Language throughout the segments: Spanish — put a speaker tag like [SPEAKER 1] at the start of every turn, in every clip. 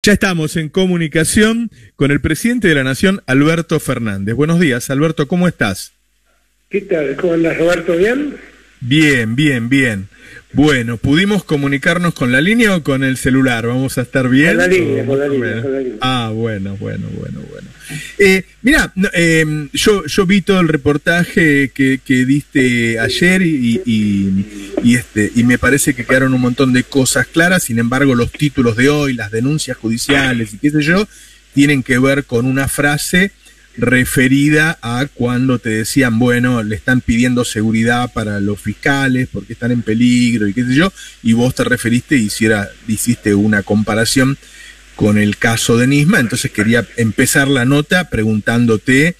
[SPEAKER 1] Ya estamos en comunicación con el presidente de la Nación, Alberto Fernández. Buenos días, Alberto, ¿cómo estás?
[SPEAKER 2] ¿Qué tal? ¿Cómo andas, Roberto? ¿Bien?
[SPEAKER 1] Bien, bien, bien. Bueno, ¿pudimos comunicarnos con la línea o con el celular? ¿Vamos a estar bien?
[SPEAKER 2] Con la línea, con la línea.
[SPEAKER 1] Ah, bueno. Mirá, yo vi todo el reportaje que diste ayer y me parece que quedaron un montón de cosas claras. Sin embargo, los títulos de hoy, las denuncias judiciales y qué sé yo, tienen que ver con una frase referida a cuando te decían, bueno, le están pidiendo seguridad para los fiscales porque están en peligro y qué sé yo, y vos te referiste y hiciste una comparación con el caso de Nisman. Entonces quería empezar la nota preguntándote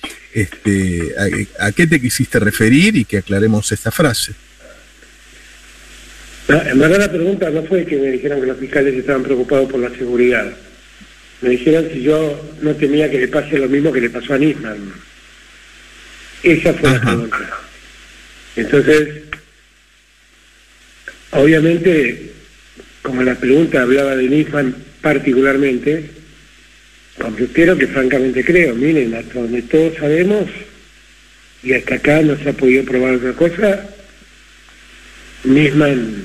[SPEAKER 1] a qué te quisiste referir y que aclaremos esta frase.
[SPEAKER 2] No, en verdad la pregunta no fue que me dijeran que los fiscales estaban preocupados por la seguridad. Me dijeron si yo no temía que le pase lo mismo que le pasó a Nisman. Esa fue la pregunta. Entonces, obviamente, como la pregunta hablaba de Nisman particularmente, considero que francamente creo, miren, hasta donde todos sabemos, y hasta acá no se ha podido probar otra cosa, Nisman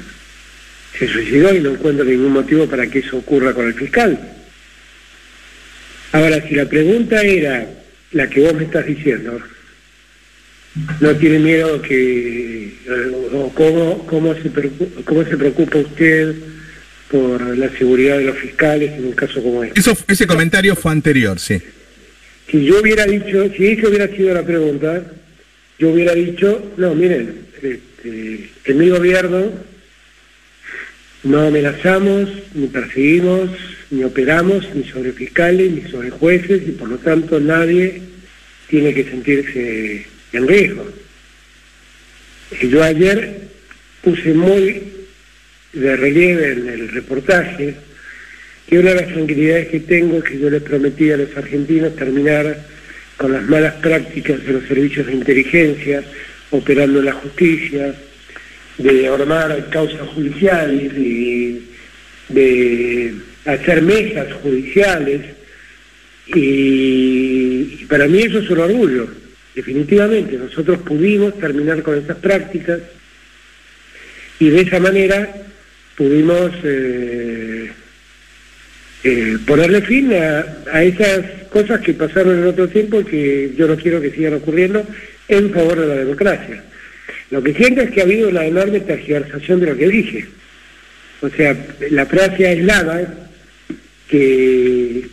[SPEAKER 2] se suicidó y no encuentro ningún motivo para que eso ocurra con el fiscal. Ahora, si la pregunta era la que vos me estás diciendo, ¿no tiene miedo o cómo se preocupa usted por la seguridad de los fiscales en un caso como este?
[SPEAKER 1] Ese comentario fue anterior, sí.
[SPEAKER 2] Si esa hubiera sido la pregunta, yo hubiera dicho, no, miren, en mi gobierno no amenazamos, ni perseguimos, ni operamos, ni sobre fiscales, ni sobre jueces, y por lo tanto nadie tiene que sentirse en riesgo. Yo ayer puse muy de relieve en el reportaje que una de las tranquilidades que tengo es que yo les prometí a los argentinos terminar con las malas prácticas de los servicios de inteligencia, operando en la justicia, de armar causas judiciales, de hacer mesas judiciales, y para mí eso es un orgullo. Definitivamente, nosotros pudimos terminar con esas prácticas y de esa manera pudimos ponerle fin a esas cosas que pasaron en otro tiempo y que yo no quiero que sigan ocurriendo en favor de la democracia. Lo que siento es que ha habido una enorme tergiversación de lo que dije. O sea, la frase aislada, que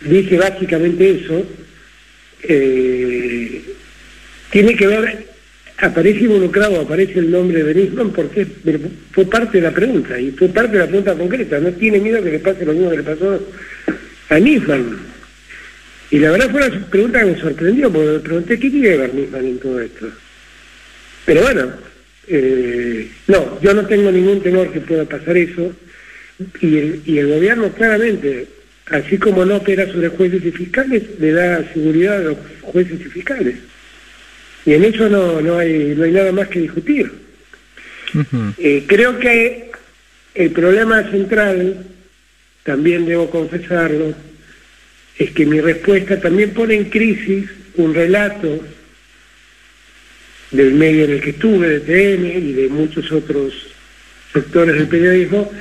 [SPEAKER 2] dije básicamente eso, tiene que ver, aparece el nombre de Nisman porque fue parte de la pregunta, y fue parte de la pregunta concreta. No tiene miedo que le pase lo mismo que le pasó a Nisman. Y la verdad fue una pregunta que me sorprendió, porque me pregunté qué quiere ver Nisman en todo esto. Pero bueno, no, yo no tengo ningún temor que pueda pasar eso, y el gobierno claramente, así como no opera sobre jueces y fiscales, le da seguridad a los jueces y fiscales. Y en eso no hay nada más que discutir. Uh-huh. Creo que el problema central, también debo confesarlo, es que mi respuesta también pone en crisis un relato del medio en el que estuve, de TN y de muchos otros sectores del periodismo,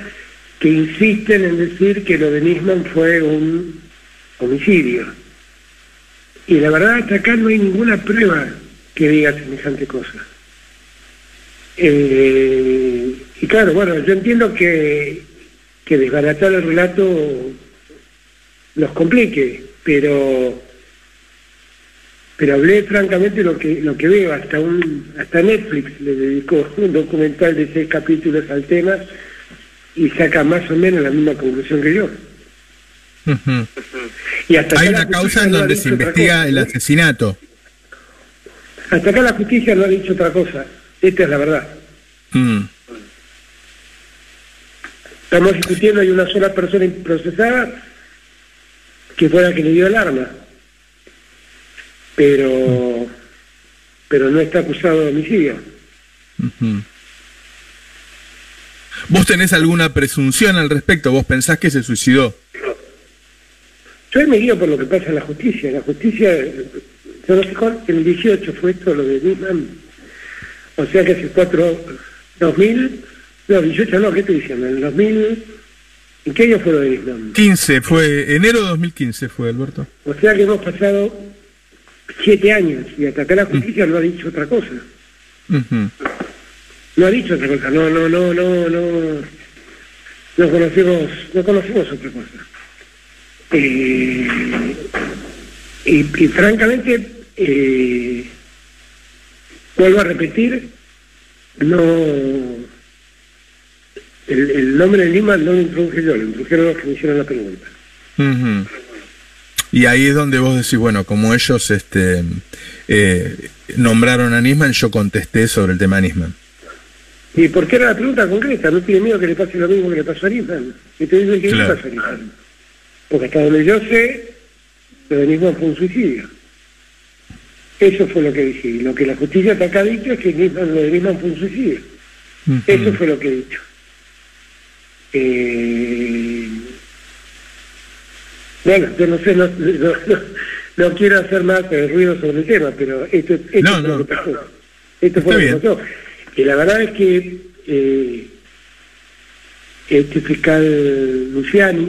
[SPEAKER 2] que insisten en decir que lo de Nisman fue un homicidio. Y la verdad, hasta acá no hay ninguna prueba que diga semejante cosa. Y claro, bueno, yo entiendo que desbaratar el relato nos complique, pero hablé francamente lo que veo. Hasta Netflix le dedicó un documental de 6 capítulos al tema y saca más o menos la misma conclusión que yo.
[SPEAKER 1] Uh-huh.
[SPEAKER 2] Y hasta
[SPEAKER 1] hay una causa en donde se investiga el asesinato.
[SPEAKER 2] Hasta acá la justicia no ha dicho otra cosa. Esta es la verdad. Estamos discutiendo, hay una sola persona procesada que fue la que le dio el arma, pero no está acusado de homicidio.
[SPEAKER 1] Uh-huh. ¿Vos tenés alguna presunción al respecto? ¿Vos pensás que se suicidó?
[SPEAKER 2] Yo me guío por lo que pasa en la justicia. La justicia, yo no sé cuál, en el 18 fue esto lo de Nisman. O sea que hace 2000, no, 18 no, ¿qué estoy diciendo? En el 2000, ¿en qué año fue lo de Nisman?
[SPEAKER 1] 15, fue enero de 2015 fue, Alberto.
[SPEAKER 2] O sea que hemos pasado 7 años y hasta acá la justicia no ha dicho otra cosa. No ha dicho otra cosa, no conocemos otra cosa. Y francamente, vuelvo a repetir, el nombre de Lima no lo introduje yo, lo introdujeron los que me hicieron la pregunta.
[SPEAKER 1] Y ahí es donde vos decís, bueno, como ellos nombraron a Nisman, yo contesté sobre el tema de Nisman.
[SPEAKER 2] ¿Y por qué era la pregunta concreta? ¿No tiene miedo que le pase lo mismo que le pasó a Nisman? Y te dicen que
[SPEAKER 1] claro.
[SPEAKER 2] le pasó a Nisman. Porque hasta donde yo sé, lo de Nisman fue un suicidio. Eso fue lo que dije. Y lo que la justicia hasta acá ha dicho es que lo de Nisman fue un suicidio. Eso fue lo que he dicho. Bueno, yo no sé, no quiero hacer más ruido sobre el tema, pero esto fue lo que pasó. Esto fue lo que pasó. Y la verdad es que este fiscal Luciani,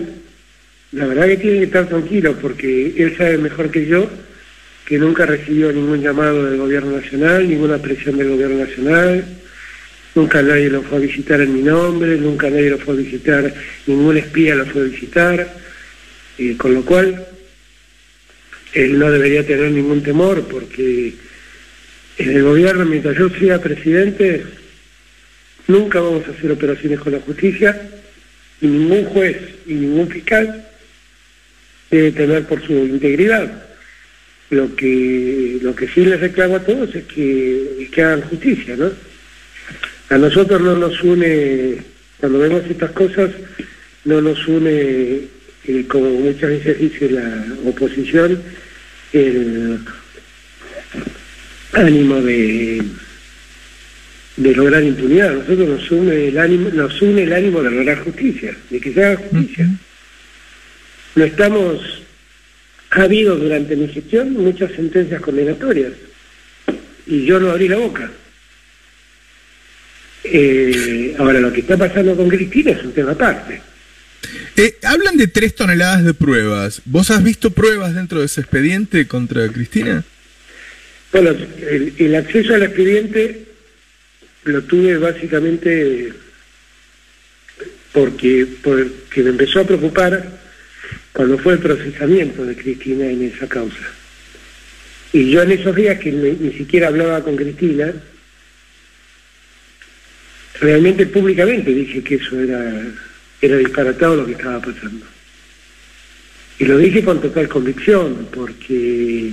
[SPEAKER 2] la verdad que tiene que estar tranquilo, porque él sabe mejor que yo que nunca recibió ningún llamado del gobierno nacional, ninguna presión del gobierno nacional, nunca nadie lo fue a visitar en mi nombre, nunca nadie lo fue a visitar, ningún espía lo fue a visitar, con lo cual él no debería tener ningún temor, porque en el gobierno, mientras yo sea presidente, nunca vamos a hacer operaciones con la justicia, y ningún juez y ningún fiscal debe temer por su integridad. Lo que sí les reclamo a todos es que hagan justicia, ¿no? A nosotros no nos une, cuando vemos estas cosas, no nos une, como muchas veces dice la oposición, el ánimo de lograr impunidad. A nosotros nos une el ánimo de lograr justicia, de que se haga justicia. No estamos... Ha habido durante mi gestión muchas sentencias condenatorias y yo no abrí la boca. Ahora, lo que está pasando con Cristina es un tema aparte.
[SPEAKER 1] Hablan de 3 toneladas de pruebas. ¿Vos has visto pruebas dentro de ese expediente contra Cristina?
[SPEAKER 2] Bueno, el acceso al expediente lo tuve básicamente porque me empezó a preocupar cuando fue el procesamiento de Cristina en esa causa. Y yo en esos días que ni siquiera hablaba con Cristina, realmente públicamente dije que eso era disparatado lo que estaba pasando. Y lo dije con total convicción, porque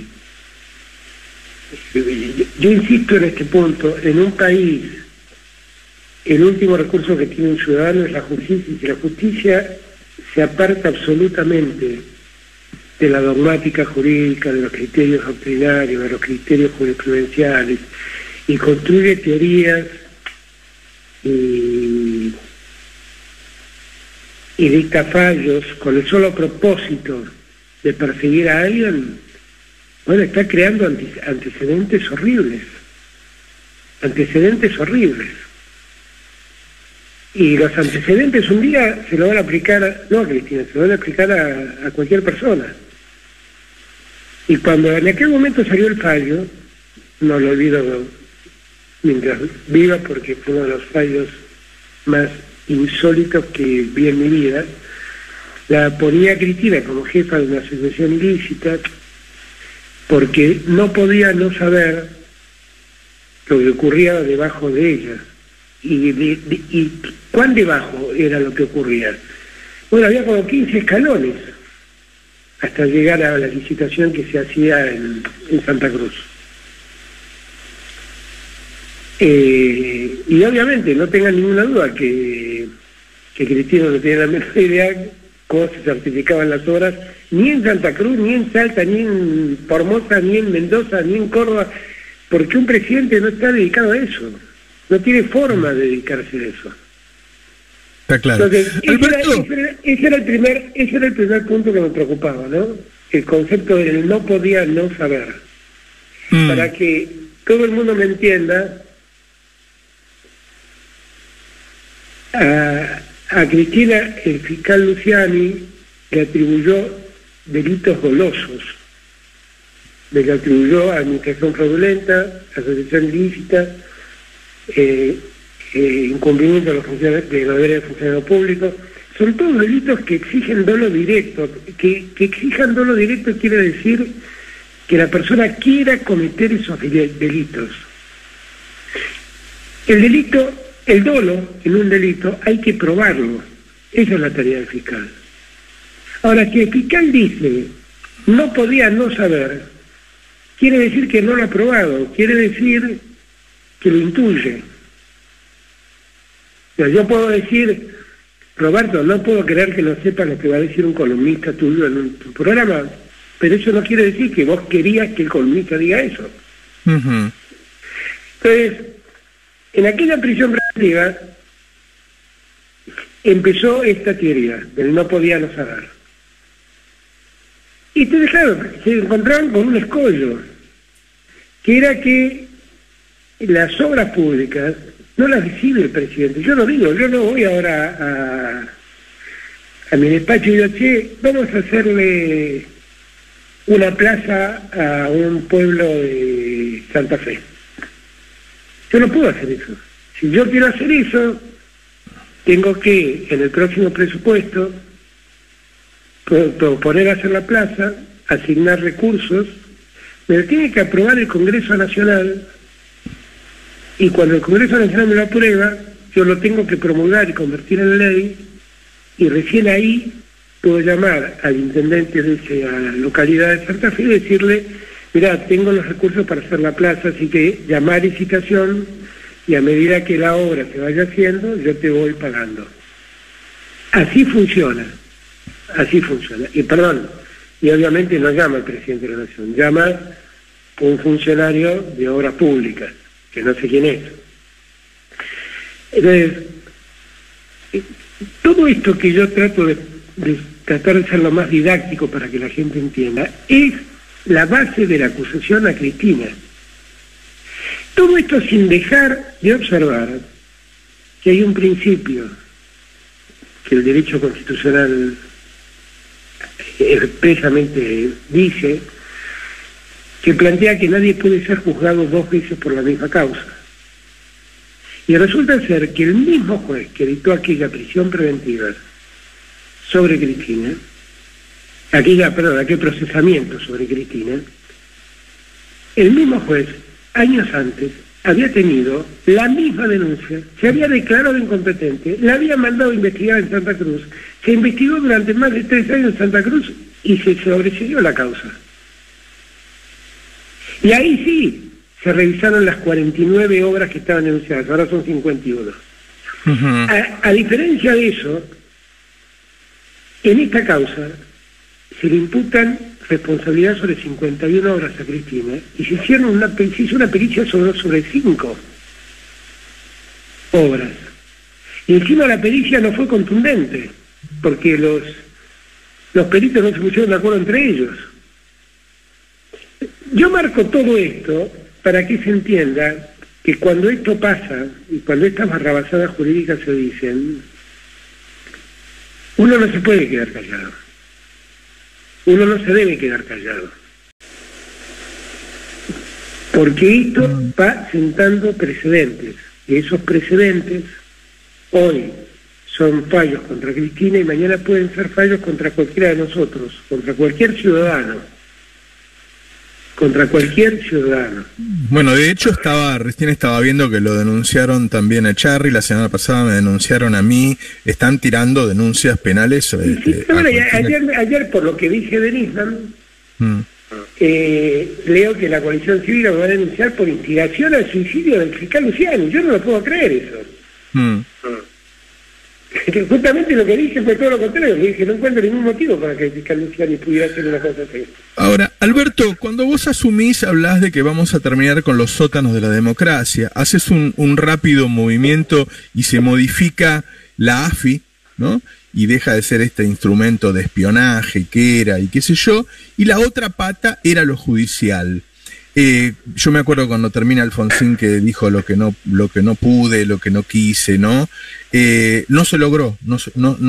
[SPEAKER 2] yo insisto en este punto, en un país, el último recurso que tiene un ciudadano es la justicia, y si la justicia se aparta absolutamente de la dogmática jurídica, de los criterios doctrinarios, de los criterios jurisprudenciales, y construye teorías y dicta fallos con el solo propósito de perseguir a alguien, bueno, está creando antecedentes horribles. Y los antecedentes un día se lo van a aplicar, no a Cristina, se lo van a aplicar a cualquier persona. Y cuando en aquel momento salió el fallo, no lo olvido mientras viva, porque fue uno de los fallos más insólitos que vi en mi vida, la ponía a Cristina como jefa de una asociación ilícita, porque no podía no saber lo que ocurría debajo de ella. ¿Y cuán debajo era lo que ocurría? Bueno, había como 15 escalones hasta llegar a la licitación que se hacía en Santa Cruz. Y obviamente no tengan ninguna duda que Cristina no tiene la menor idea cómo se certificaban las obras, ni en Santa Cruz, ni en Salta, ni en Formosa, ni en Mendoza, ni en Córdoba, porque un presidente no está dedicado a eso. No tiene forma de dedicarse a eso.
[SPEAKER 1] Está claro.
[SPEAKER 2] Entonces, ese era el primer punto que me preocupaba, ¿no? El concepto del no podía no saber. Para que todo el mundo me entienda, a Cristina, el fiscal Luciani le atribuyó delitos dolosos, le atribuyó administración fraudulenta, asociación ilícita, incumplimiento de los deberes de funcionario público. Son todos delitos que exigen dolo directo. Que exijan dolo directo quiere decir que la persona quiera cometer esos delitos. El dolo en un delito hay que probarlo. Esa es la tarea del fiscal. Ahora, si el fiscal dice no podía no saber, quiere decir que no lo ha probado, quiere decir que lo intuye. O sea, yo puedo decir, Roberto, no puedo creer que no sepas lo que va a decir un columnista tuyo en tu programa, pero eso no quiere decir que vos querías que el columnista diga eso. Entonces, en aquella prisión preventiva empezó esta teoría del no podía no saber. Y te dejaron, se encontraron con un escollo, que era que las obras públicas no las decide el presidente. Yo no voy ahora a mi despacho y digo, che, vamos a hacerle una plaza a un pueblo de Santa Fe. Yo no puedo hacer eso. Si yo quiero hacer eso, tengo que, en el próximo presupuesto, proponer hacer la plaza, asignar recursos, me lo tiene que aprobar el Congreso Nacional, y cuando el Congreso Nacional me lo aprueba, yo lo tengo que promulgar y convertir en ley, y recién ahí puedo llamar al intendente de esa localidad de Santa Fe y decirle, mirá, tengo los recursos para hacer la plaza, así que llamar licitación, y a medida que la obra se vaya haciendo, yo te voy pagando. Así funciona. Y obviamente no llama el presidente de la Nación, llama un funcionario de obras públicas, que no sé quién es. Entonces, todo esto que yo trato de tratar de ser lo más didáctico para que la gente entienda, es la base de la acusación a Cristina. Todo esto sin dejar de observar que hay un principio que el derecho constitucional expresamente dice, que plantea que nadie puede ser juzgado dos veces por la misma causa. Y resulta ser que el mismo juez que dictó aquella prisión preventiva sobre Cristina, aquel procesamiento sobre Cristina, el mismo juez, años antes, había tenido la misma denuncia, se había declarado incompetente, la había mandado a investigar en Santa Cruz, se investigó durante más de 3 años en Santa Cruz y se sobreseyó la causa. Y ahí sí se revisaron las 49 obras que estaban denunciadas, ahora son 51. A diferencia de eso, en esta causa se le imputan responsabilidad sobre 51 obras a Cristina y se hizo una pericia sobre 5 obras. Y encima la pericia no fue contundente, porque los peritos no se pusieron de acuerdo entre ellos. Yo marco todo esto para que se entienda que cuando esto pasa y cuando estas barrabasadas jurídicas se dicen, uno no se puede quedar callado. Uno no se debe quedar callado. Porque esto va sentando precedentes. Y esos precedentes hoy son fallos contra Cristina y mañana pueden ser fallos contra cualquiera de nosotros, contra cualquier ciudadano.
[SPEAKER 1] Bueno, de hecho recién estaba viendo que lo denunciaron también a Charry, la semana pasada me denunciaron a mí, están tirando denuncias penales.
[SPEAKER 2] Ayer por lo que dije de Nisman, leo que la coalición civil lo va a denunciar por instigación al suicidio del fiscal Luciani. Yo no lo puedo creer eso. Justamente lo que dije fue todo lo contrario. Le dije, no encuentro ningún motivo para que el fiscal Luciani pudiera hacer una cosa así.
[SPEAKER 1] Ahora, Alberto, cuando vos asumís, hablás de que vamos a terminar con los sótanos de la democracia. Haces un rápido movimiento y se modifica la AFI, ¿no? Y deja de ser este instrumento de espionaje que era y qué sé yo, y la otra pata era lo judicial. Yo me acuerdo cuando termina Alfonsín que dijo lo que no pude, lo que no quise, ¿no? No se logró, no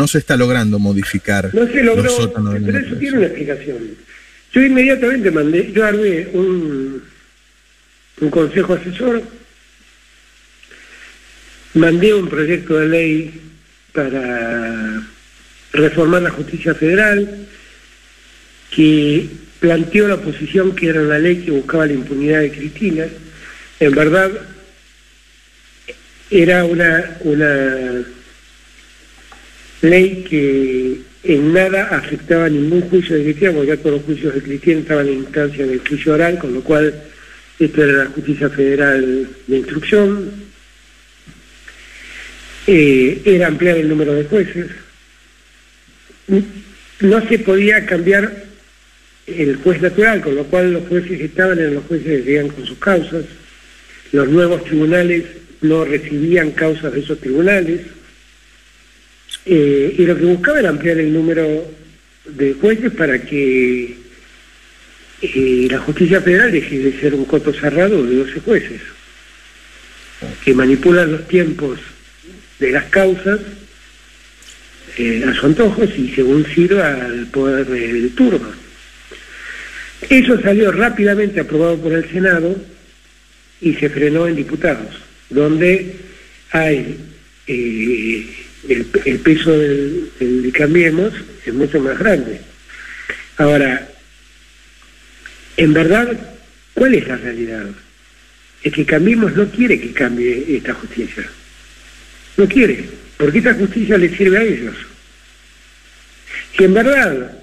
[SPEAKER 1] se está logrando modificar.
[SPEAKER 2] No se logró, pero eso tiene una explicación. Yo inmediatamente armé un consejo asesor, mandé un proyecto de ley para reformar la justicia federal, que planteó la posición que era una ley que buscaba la impunidad de Cristina. En verdad, era una ley que en nada afectaba ningún juicio de Cristina, porque ya todos los juicios de Cristina estaban en instancia del juicio oral, con lo cual esto era la justicia federal de instrucción. Era ampliar el número de jueces. No se podía cambiar el juez natural, con lo cual los jueces que estaban eran los jueces que seguían con sus causas. Los nuevos tribunales no recibían causas de esos tribunales. Y lo que buscaba era ampliar el número de jueces para que la justicia federal deje de ser un coto cerrado de 12 jueces, que manipulan los tiempos de las causas a su antojo y según sirva al poder del turno. Eso salió rápidamente aprobado por el Senado y se frenó en diputados, donde hay el peso del Cambiemos es mucho más grande. Ahora, en verdad, ¿cuál es la realidad? Es que Cambiemos no quiere que cambie esta justicia. No quiere, porque esta justicia le sirve a ellos. Si en verdad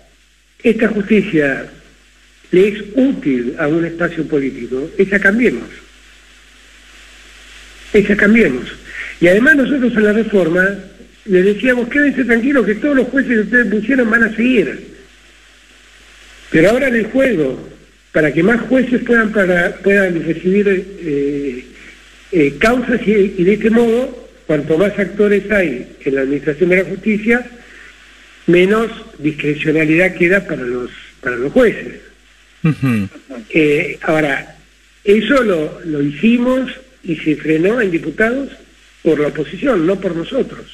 [SPEAKER 2] esta justicia le es útil a un espacio político, esa Cambiemos. Y además nosotros en la reforma les decíamos, quédense tranquilos que todos los jueces que ustedes pusieron van a seguir. Pero ahora en el juego, para que más jueces puedan recibir causas y de este modo, cuanto más actores hay en la administración de la justicia, menos discrecionalidad queda para los jueces. Uh-huh. Ahora, eso lo hicimos y se frenó en diputados por la oposición, no por nosotros.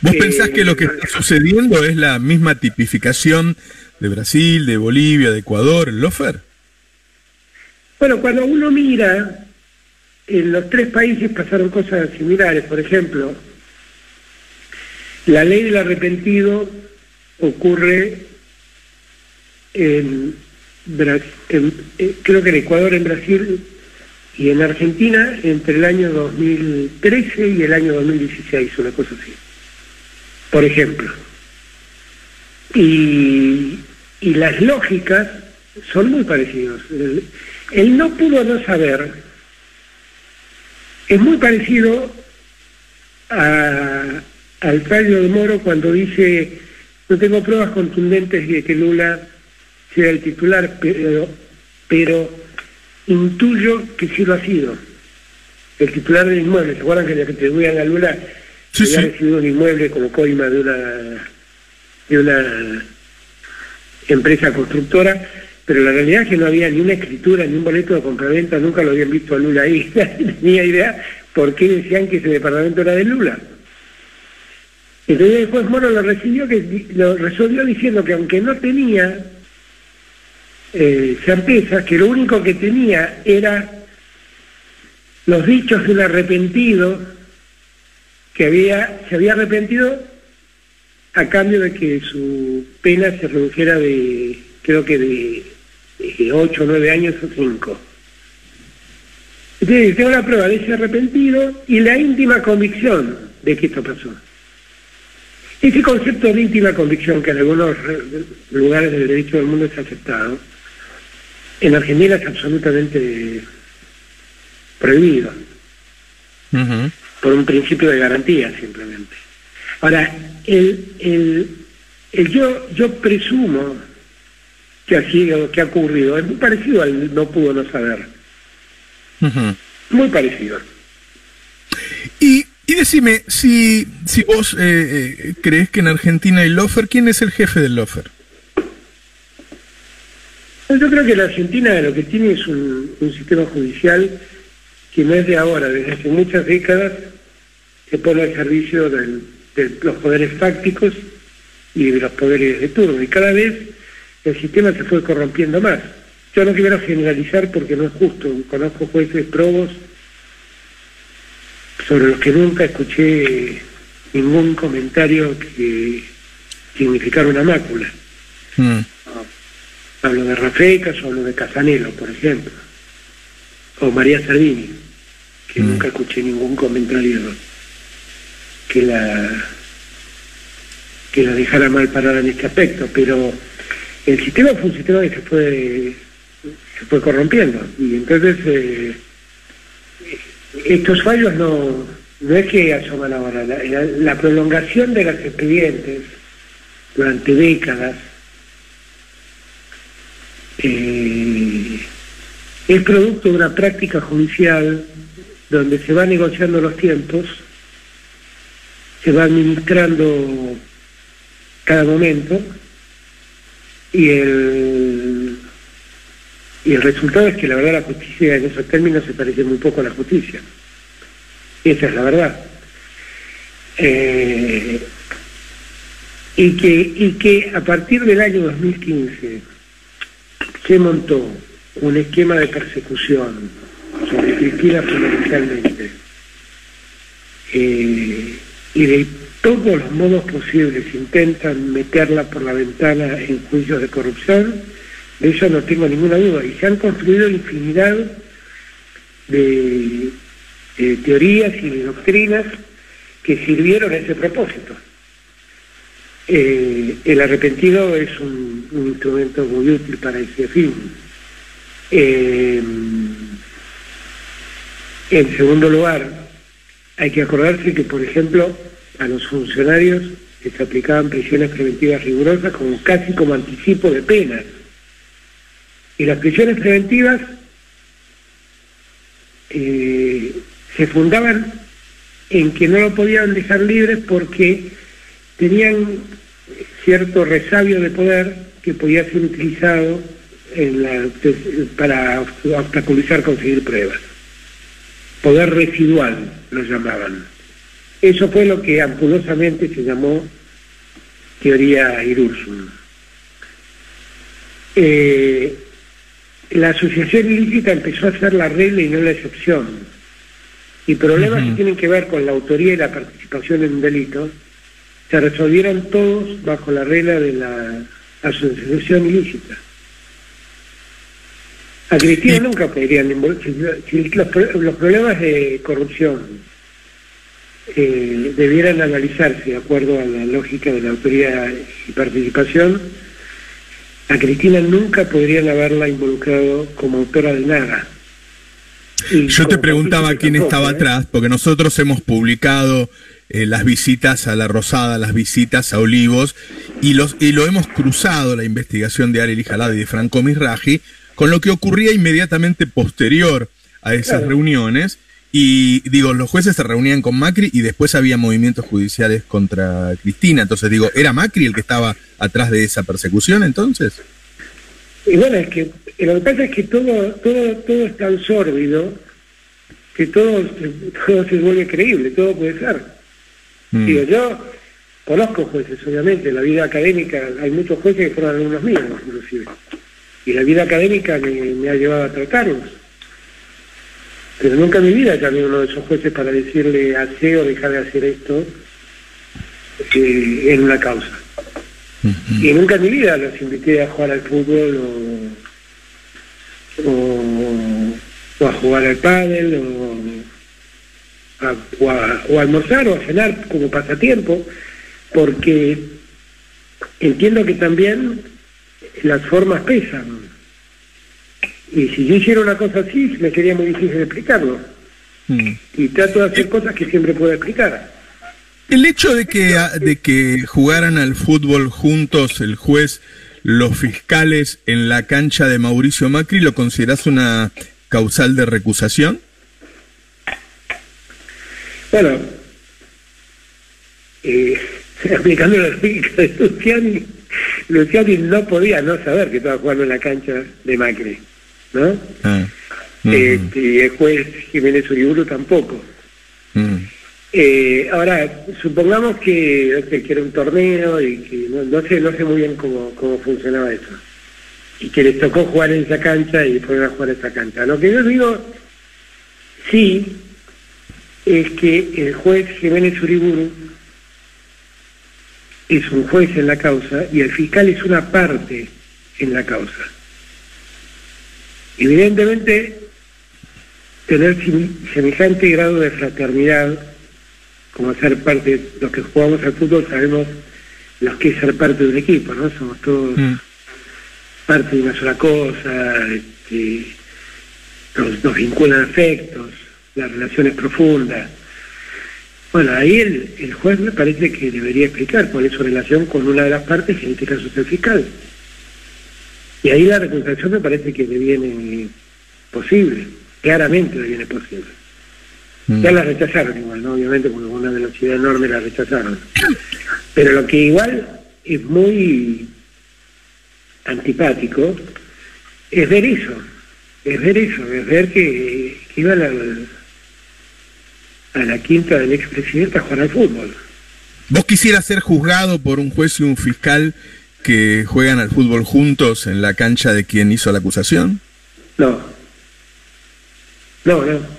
[SPEAKER 1] ¿Vos pensás que lo que está sucediendo es la misma tipificación de Brasil, de Bolivia, de Ecuador, Lofer?
[SPEAKER 2] Bueno, cuando uno mira, en los tres países pasaron cosas similares. Por ejemplo, la ley del arrepentido ocurre creo que en Ecuador, en Brasil y en Argentina entre el año 2013 y el año 2016, una cosa así, por ejemplo. Y las lógicas son muy parecidas. El no pudo no saber es muy parecido al fallo de Moro cuando dice: no tengo pruebas contundentes de que Lula sea el titular, pero intuyo que sí lo ha sido. El titular del inmueble, ¿se acuerdan que le atribuían a Lula que había recibido un inmueble como coima de una empresa constructora? Pero la realidad es que no había ni una escritura, ni un boleto de compraventa, nunca lo habían visto a Lula ahí. No tenía idea por qué decían que ese departamento era de Lula. Entonces el juez Moro lo resolvió diciendo que aunque no tenía certeza, que lo único que tenía era los dichos de un arrepentido que se había arrepentido a cambio de que su pena se redujera de, creo que de 8 o 9 años o 5. Entonces tengo la prueba de ese arrepentido y la íntima convicción de que esto pasó. Ese concepto de íntima convicción, que en algunos lugares del derecho del mundo es aceptado, en Argentina es absolutamente prohibido. Uh-huh. Por un principio de garantía, simplemente. Ahora, yo presumo que así lo que ha ocurrido es muy parecido al no pudo no saber. Uh-huh. Muy parecido.
[SPEAKER 1] Y decime, si vos crees que en Argentina hay lawfare, ¿quién es el jefe del lawfare?
[SPEAKER 2] Yo creo que la Argentina lo que tiene es un sistema judicial que no es de ahora, desde hace muchas décadas se pone al servicio de los poderes fácticos y de los poderes de turno, y cada vez el sistema se fue corrompiendo más. Yo no quiero generalizar porque no es justo, conozco jueces probos sobre los que nunca escuché ningún comentario que significara una mácula. Hablo de Rafecas, o hablo de Casanelo, por ejemplo, o María Salvini, que nunca escuché ningún comentario que la dejara mal parada en este aspecto, pero el sistema fue un sistema que se fue corrompiendo, y entonces estos fallos no es que asoman ahora, la prolongación de los expedientes durante décadas es producto de una práctica judicial donde se va negociando los tiempos, se va administrando cada momento, y el resultado es que la verdad la justicia en esos términos se parece muy poco a la justicia. Esa es la verdad. Y que a partir del año 2015 se montó un esquema de persecución sobre Cristina fundamentalmente, y de todos los modos posibles intentan meterla por la ventana en juicios de corrupción. De eso no tengo ninguna duda, y se han construido infinidad de teorías y de doctrinas que sirvieron a ese propósito. El arrepentido es un instrumento muy útil para ese fin. En segundo lugar, hay que acordarse que, por ejemplo, a los funcionarios les aplicaban prisiones preventivas rigurosas casi como anticipo de penas. Y las prisiones preventivas se fundaban en que no lo podían dejar libres porque tenían cierto resabio de poder que podía ser utilizado para obstaculizar conseguir pruebas. Poder residual lo llamaban. Eso fue lo que ampulosamente se llamó teoría Irursum. La asociación ilícita empezó a ser la regla y no la excepción, y problemas que tienen que ver con la autoría y la participación en un delito se resolvieron todos bajo la regla de la asociación ilícita. A Cristina nunca podrían si los problemas de corrupción debieran analizarse de acuerdo a la lógica de la autoría y participación, a Cristina nunca podrían haberla involucrado como autora de nada.
[SPEAKER 1] Yo te preguntaba quién estaba atrás, porque nosotros hemos publicado las visitas a La Rosada, las visitas a Olivos, y lo hemos cruzado, la investigación de Arely Jalad y de Franco Misraji, con lo que ocurría inmediatamente posterior a esas reuniones. Y digo, los jueces se reunían con Macri y después había movimientos judiciales contra Cristina. Entonces digo, ¿era Macri el que estaba atrás de esa persecución entonces?
[SPEAKER 2] Y bueno, es que lo que pasa es que todo es tan sórdido que todo se vuelve creíble, todo puede ser. Digo, yo conozco jueces, obviamente, en la vida académica hay muchos jueces que fueron alumnos míos, inclusive. Y la vida académica me ha llevado a tratarlos. Pero nunca en mi vida llamé a uno de esos jueces para decirle hacer o dejar de hacer esto en una causa. Y nunca en mi vida los invité a jugar al fútbol o a jugar al pádel o a almorzar o a cenar como pasatiempo, porque entiendo que también las formas pesan. Y si yo hiciera una cosa así, me sería muy difícil explicarlo. Y trato de hacer cosas que siempre puedo explicar.
[SPEAKER 1] El hecho de que jugaran al fútbol juntos el juez, los fiscales en la cancha de Mauricio Macri, ¿lo considerás una causal de recusación?
[SPEAKER 2] Bueno, aplicando la lógica de Luciani no podía no saber que estaba jugando en la cancha de Macri, ¿no? Y el juez Jiménez Uriburu tampoco. Ahora, supongamos que era un torneo y que no sé muy bien cómo funcionaba eso, y que les tocó jugar en esa cancha y fueron a jugar en esa cancha. Lo que yo digo, sí, es que el juez Jiménez Uriburu es un juez en la causa y el fiscal es una parte en la causa. Evidentemente, tener semejante grado de fraternidad, como ser parte, los que jugamos al fútbol sabemos lo que es ser parte de un equipo, ¿no? Somos todos parte de una sola cosa, nos vinculan afectos, las relaciones profundas. Bueno, ahí el juez me parece que debería explicar cuál es su relación con una de las partes, que en este caso es el fiscal. Y ahí la reconciliación me parece que deviene posible, claramente deviene posible. Ya la rechazaron igual, ¿no? Obviamente, porque con una velocidad enorme la rechazaron. Pero lo que igual es muy antipático es ver eso, es ver que iban a la quinta del expresidente a jugar al fútbol.
[SPEAKER 1] ¿Vos quisieras ser juzgado por un juez y un fiscal que juegan al fútbol juntos en la cancha de quien hizo la acusación?
[SPEAKER 2] No,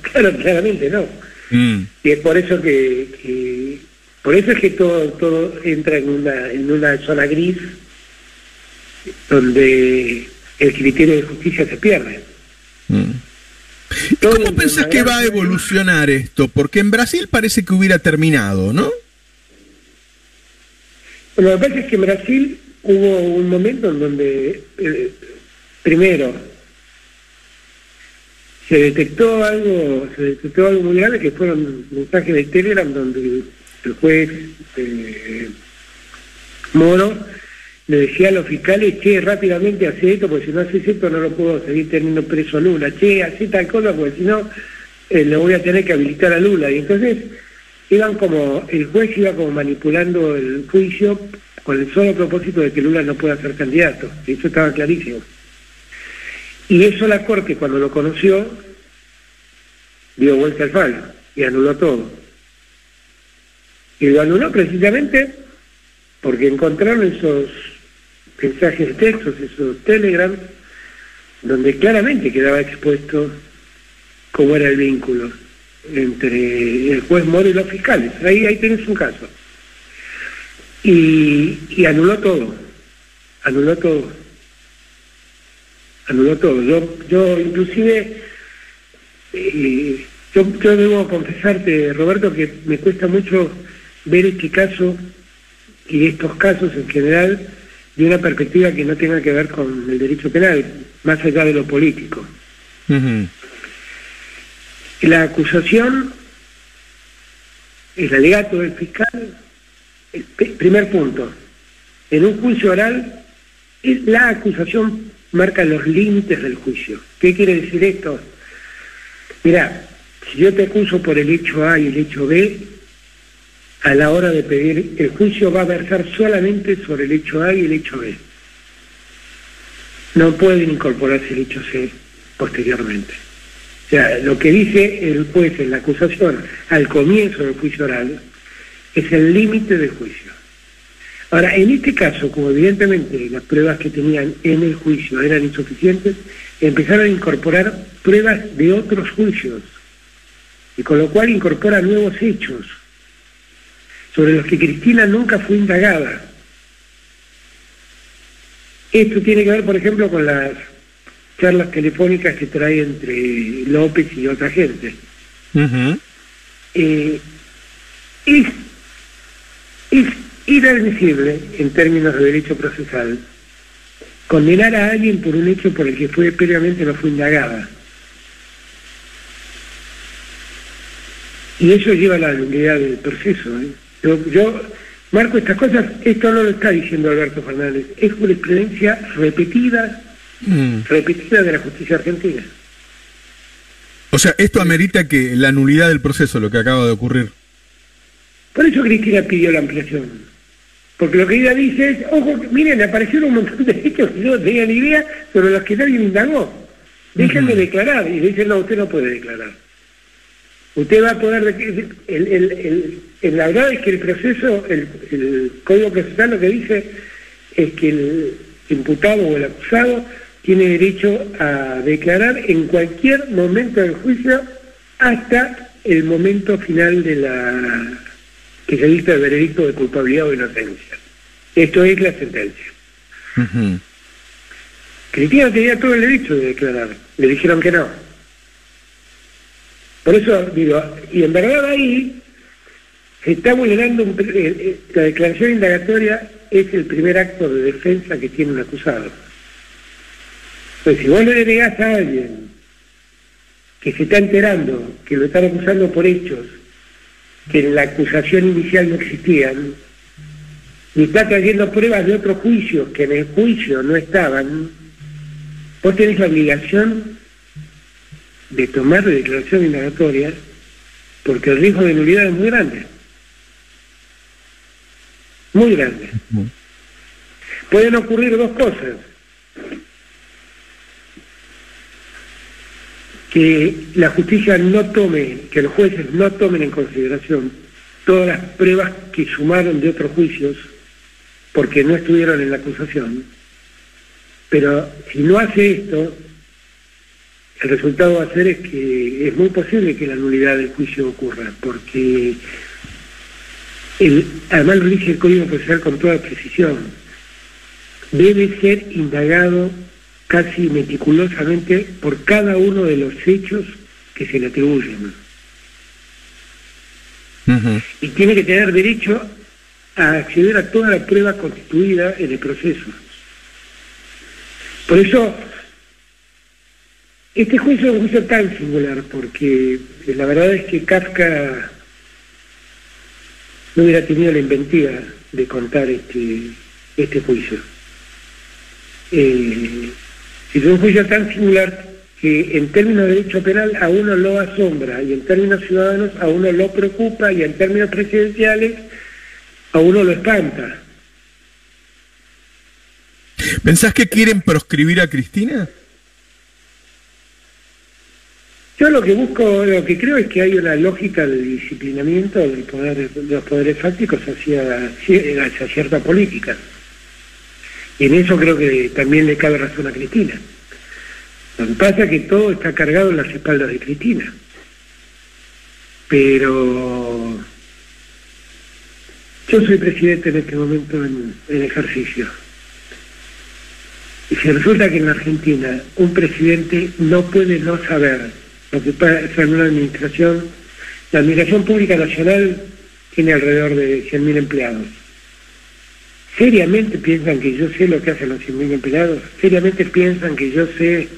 [SPEAKER 2] claramente no. Y es por eso que todo entra en una zona gris donde el criterio de justicia se pierde.
[SPEAKER 1] ¿Y cómo pensás que va a evolucionar esto? Porque en Brasil parece que hubiera terminado, ¿no?
[SPEAKER 2] Bueno, lo que pasa es que en Brasil hubo un momento en donde, primero, se detectó algo muy grave, que fueron mensajes de Telegram donde el juez Moro le decía a los fiscales: che, rápidamente hace esto, porque si no haces esto no lo puedo seguir teniendo preso a Lula. Che, hace tal cosa, porque si no le voy a tener que habilitar a Lula. Y entonces el juez iba como manipulando el juicio con el solo propósito de que Lula no pueda ser candidato. Y eso estaba clarísimo. Y eso la Corte, cuando lo conoció, dio vuelta al palo y anuló todo. Y lo anuló precisamente porque encontraron esos mensajes de textos, esos telegrams, donde claramente quedaba expuesto cómo era el vínculo entre el juez Moro y los fiscales. Ahí tenés un caso. Y anuló todo. Yo inclusive, yo debo confesarte, Roberto, que me cuesta mucho ver este caso y estos casos en general de una perspectiva que no tenga que ver con el derecho penal, más allá de lo político. La acusación, el alegato del fiscal, primer punto, en un juicio oral, la acusación marca los límites del juicio. ¿Qué quiere decir esto? Mirá, si yo te acuso por el hecho A y el hecho B, a la hora de pedir el juicio va a versar solamente sobre el hecho A y el hecho B. No pueden incorporarse el hecho C posteriormente. O sea, lo que dice el juez en la acusación al comienzo del juicio oral es el límite del juicio. Ahora, en este caso, como evidentemente las pruebas que tenían en el juicio eran insuficientes, empezaron a incorporar pruebas de otros juicios, y con lo cual incorpora nuevos hechos sobre los que Cristina nunca fue indagada. Esto tiene que ver, por ejemplo, con las charlas telefónicas que trae entre López y otra gente. Es inadmisible, en términos de derecho procesal, condenar a alguien por un hecho por el que previamente no fue indagada. Y eso lleva a la nulidad del proceso. Yo marco estas cosas, esto no lo está diciendo Alberto Fernández, es jurisprudencia repetida de la justicia argentina.
[SPEAKER 1] O sea, esto amerita que la nulidad del proceso, lo que acaba de ocurrir.
[SPEAKER 2] Por eso Cristina pidió la ampliación. Porque lo que ella dice es, ojo, miren, aparecieron un montón de hechos que yo no tenía ni idea, sobre los que nadie me indagó. Déjenme declarar. Y dicen, no, usted no puede declarar. Usted va a poder... la verdad es que el proceso, el Código Procesal lo que dice es que el imputado o el acusado tiene derecho a declarar en cualquier momento del juicio hasta el momento final de que se dicta el veredicto de culpabilidad o inocencia. Esto es la sentencia. Cristina tenía todo el derecho de declarar, le dijeron que no. Por eso digo, y en verdad ahí se está vulnerando, la declaración indagatoria es el primer acto de defensa que tiene un acusado. Entonces, si vos le denegás a alguien que se está enterando, que lo están acusando por hechos que en la acusación inicial no existían, y está trayendo pruebas de otros juicios que en el juicio no estaban, vos tenés la obligación de tomar la declaración indagatoria, porque el riesgo de nulidad es muy grande. Muy grande. Pueden ocurrir dos cosas. Que la justicia no tome, que los jueces no tomen en consideración todas las pruebas que sumaron de otros juicios porque no estuvieron en la acusación. Pero si no hace esto, el resultado va a ser es que es muy posible que la nulidad del juicio ocurra, porque además lo dice el Código Procesal con toda precisión, debe ser indagado casi meticulosamente por cada uno de los hechos que se le atribuyen. Y tiene que tener derecho a acceder a toda la prueba constituida en el proceso. Por eso, este juicio es un juicio tan singular, porque la verdad es que Kafka no hubiera tenido la inventiva de contar este juicio. Es un juicio tan singular que en términos de derecho penal a uno lo asombra, y en términos ciudadanos a uno lo preocupa, y en términos presidenciales a uno lo espanta.
[SPEAKER 1] ¿Pensás que quieren proscribir a Cristina?
[SPEAKER 2] Yo lo que busco, lo que creo es que hay una lógica de disciplinamiento del poder, de los poderes fácticos hacia cierta política. Y en eso creo que también le cabe razón a Cristina. Lo que pasa es que todo está cargado en las espaldas de Cristina. Pero yo soy presidente en este momento en ejercicio. Y si resulta que en la Argentina un presidente no puede no saber lo que pasa en una administración, la Administración Pública Nacional tiene alrededor de 100.000 empleados. ¿Seriamente piensan que yo sé lo que hacen los 100.000 empleados? ¿Seriamente piensan que yo sé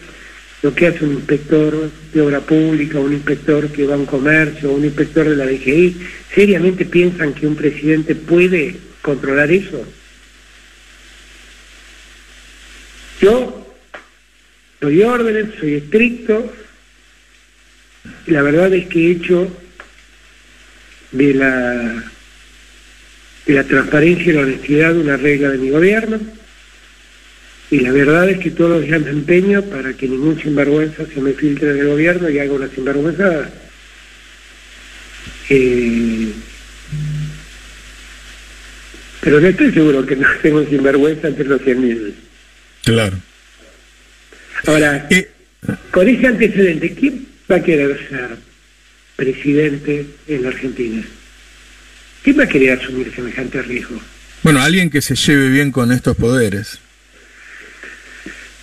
[SPEAKER 2] lo que hace un inspector de obra pública, un inspector que va a un comercio, un inspector de la DGI? ¿Seriamente piensan que un presidente puede controlar eso? Yo doy órdenes, soy estricto, y la verdad es que he hecho de la transparencia y la honestidad una regla de mi gobierno, y la verdad es que todos los días me empeño para que ningún sinvergüenza se me filtre en el gobierno y haga una sinvergüenzada. Pero no estoy seguro que no tengo un sinvergüenza entre los 100.000.
[SPEAKER 1] Claro.
[SPEAKER 2] Ahora, con ese antecedente, ¿quién va a querer ser presidente en la Argentina? ¿Quién va a querer asumir semejante riesgo?
[SPEAKER 1] Bueno, alguien que se lleve bien con estos poderes.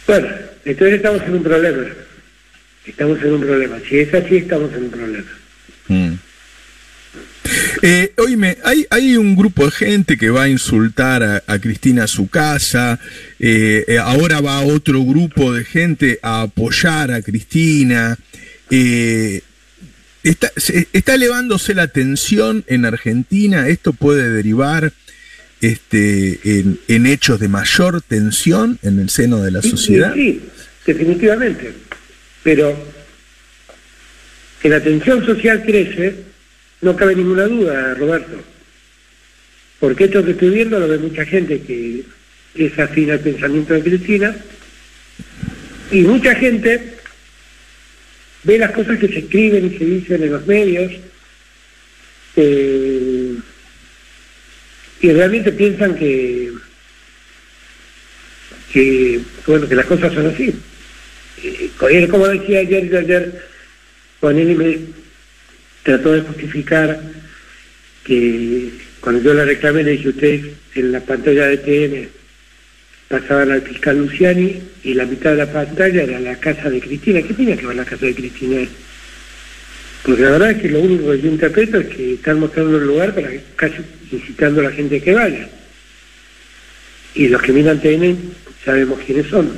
[SPEAKER 2] Bueno, entonces estamos en un problema. Estamos en un problema. Si es así, estamos en un problema.
[SPEAKER 1] Oíme, hay un grupo de gente que va a insultar a Cristina a su casa, ahora va otro grupo de gente a apoyar a Cristina. Está elevándose la tensión en Argentina. ¿Esto puede derivar en hechos de mayor tensión en el seno de la sociedad?
[SPEAKER 2] Sí, definitivamente. Pero que la tensión social crece, no cabe ninguna duda, Roberto. porque esto que estoy viendo lo ve mucha gente que es afín al pensamiento de Cristina, y mucha gente ve las cosas que se escriben y se dicen en los medios, y realmente piensan que las cosas son así. Como decía ayer, Bonelli me trató de justificar que cuando yo le reclamé, le dije, ustedes en la pantalla de TN pasaban al fiscal Luciani y la mitad de la pantalla era la casa de Cristina. ¿Qué tenía que ver la casa de Cristina? Porque la verdad es que lo único que yo interpreto es que están mostrando el lugar para casi incitando a la gente que vaya. Y los que miran TN sabemos quiénes son,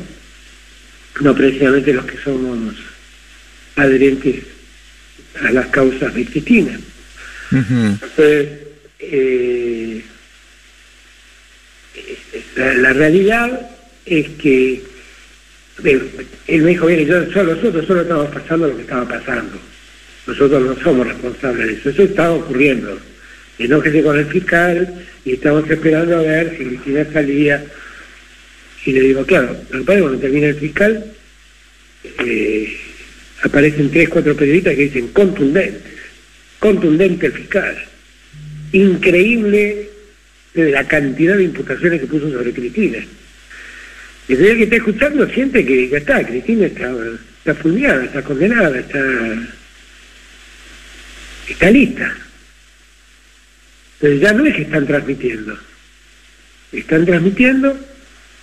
[SPEAKER 2] no precisamente los que somos adherentes a las causas de Cristina. Entonces, la realidad es que él me dijo, mire, nosotros solo estamos pasando lo que estaba pasando, nosotros no somos responsables de eso estaba ocurriendo, enójese con el fiscal y estamos esperando a ver si Cristina salía. Y le digo, claro, lo que pasa es que cuando termina el fiscal aparecen 3, 4 periodistas que dicen contundente el fiscal, increíble la cantidad de imputaciones que puso sobre Cristina. Y el que está escuchando siente que ya está, Cristina está fulminada, está condenada, está lista. Pero ya no es que están transmitiendo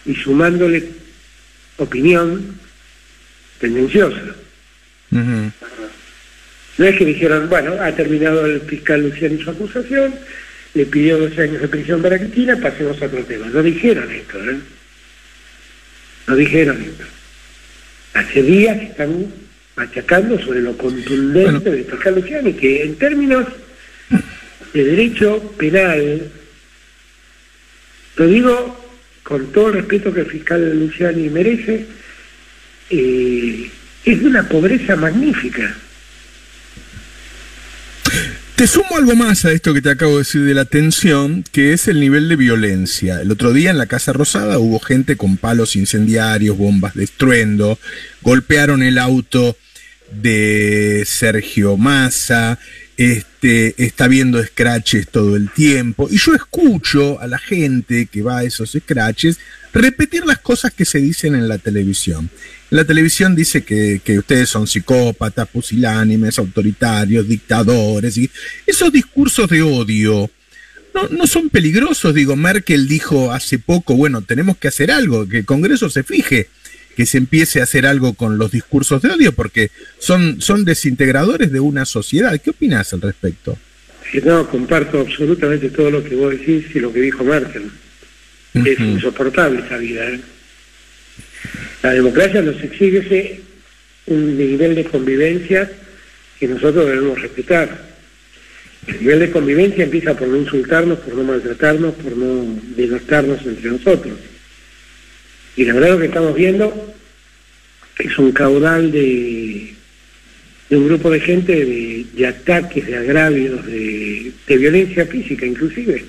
[SPEAKER 2] y sumándole opinión tendenciosa. No es que dijeron, bueno, ha terminado el fiscal Luciani su acusación, le pidió 12 años de prisión para Cristina, pasemos a otro tema. No dijeron esto, No dijeron esto. Hace días están machacando sobre lo contundente del fiscal Luciani, que en términos de derecho penal, lo digo con todo el respeto que el fiscal Luciani merece, es de una pobreza magnífica.
[SPEAKER 1] Te sumo algo más a esto que te acabo de decir de la tensión, que es el nivel de violencia. El otro día en la Casa Rosada hubo gente con palos incendiarios, bombas de estruendo, golpearon el auto de Sergio Massa, está habiendo scratches todo el tiempo, y yo escucho a la gente que va a esos scratches repetir las cosas que se dicen en la televisión. La televisión dice que ustedes son psicópatas, pusilánimes, autoritarios, dictadores, y esos discursos de odio no son peligrosos. Digo, Merkel dijo hace poco, bueno, tenemos que hacer algo, que el Congreso se fije, que se empiece a hacer algo con los discursos de odio, porque son desintegradores de una sociedad. ¿Qué opinás al respecto?
[SPEAKER 2] No, comparto absolutamente todo lo que vos decís y lo que dijo Merkel. Es insoportable esa vida, La democracia nos exige un nivel de convivencia que nosotros debemos respetar. El nivel de convivencia empieza por no insultarnos, por no maltratarnos, por no denostarnos entre nosotros. Y la verdad lo que estamos viendo es un caudal de un grupo de gente de ataques, de agravios, de violencia física inclusive,